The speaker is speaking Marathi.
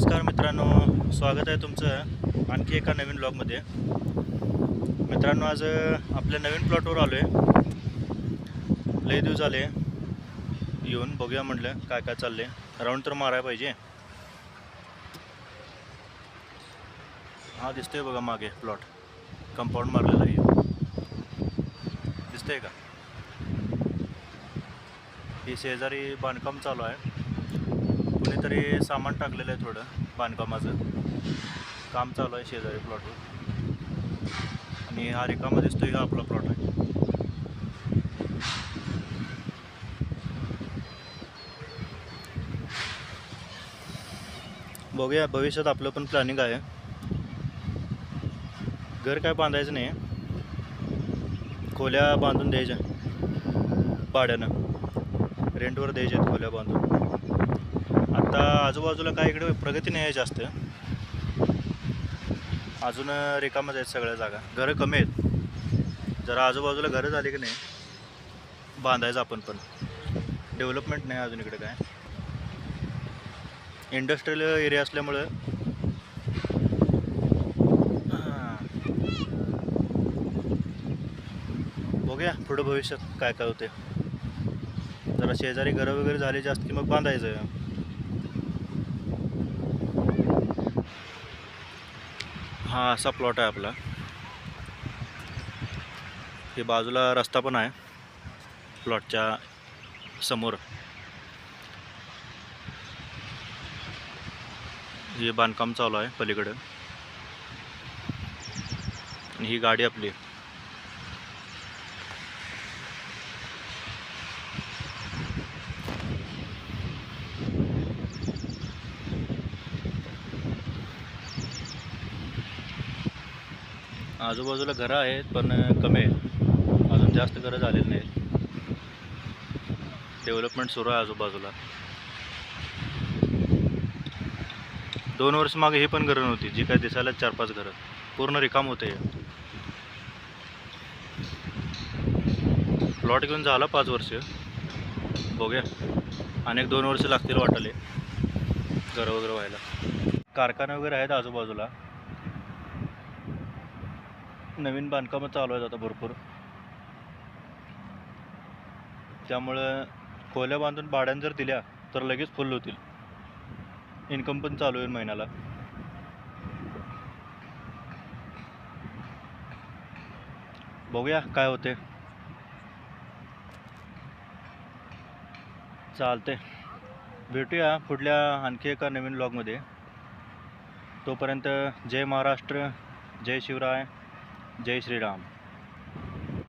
नमस्कार मित्रांनो, स्वागत आहे तुमचं आणखी एका नवीन ब्लॉगमध्ये. मित्रांनो, आज आपल्या नवीन प्लॉटवर आलो आहे. लई दिवस झाले येऊन बघूया म्हटलं काय काय चालले. राऊंड तर मारायला पाहिजे. हा दिसतोय बघा मागे प्लॉट, कंपाऊंड मारलेला आहे. दिसतंय का? ही शेजारी बांधकाम चालू आहे. कुणीतरी सामान टाकलेलं आहे, थोडं बांधकामाचं काम चालू आहे शेजारी प्लॉटवर. आणि हा रिकामा दिसतोय का आपला प्लॉट आहे. बघूया, भविष्यात आपलं पण प्लॅनिंग आहे. घर काय बांधायचं नाही, खोल्या बांधून द्यायच्या भाड्यानं, रेंटवर द्यायच्या आहेत खोल्या बांधून. आता आजूबाजूला काय इकडे प्रगती नाही आहे जास्त, अजून रिकामच आहेत सगळ्या जागा. घरं कमी आहेत. जरा आजूबाजूला घरं झाली की नाही बांधायचं आपण पण. डेव्हलपमेंट नाही अजून इकडे काय. इंडस्ट्रियल एरिया असल्यामुळं बघूया पुढं भविष्यात काय काय होते. जरा शेजारी घरं वगैरे झाली जास्त की मग बांधायचं. हा असा प्लॉट आहे आपला. हे बाजूला रस्ता पण आहे प्लॉटच्या समोर. हे बांधकाम चालू आहे पलीकडं. आणि ही गाडी आपली. आजूबाजूला घरं आहेत पण कमी आहेत, अजून जास्त घरं झालेली नाहीत. डेव्हलपमेंट सुरू आहे आजूबाजूला. 2 वर्ष मागे ही पण घरं नव्हती, जी काय दिसायला 4-5 घरं. पूर्ण रिकाम होते. प्लॉट घेऊन झाला 5 वर्ष. बघूया अनेक 2 वर्ष लागतील वाटले घरं वगैरे व्हायला. कारखाने वगैरे आहेत आजूबाजूला. नवीन बांधकामं चालू आहेत आता भरपूर. त्यामुळं खोल्या बांधून भाड्यानं जर दिल्या तर लगेच फुल होतील. इन्कम पण चालू होईल महिन्याला. बघूया काय होते. चालते, भेटूया पुढल्या आणखी एका नवीन ब्लॉगमध्ये. तोपर्यंत जय महाराष्ट्र, जय शिवराय, जय श्रीराम.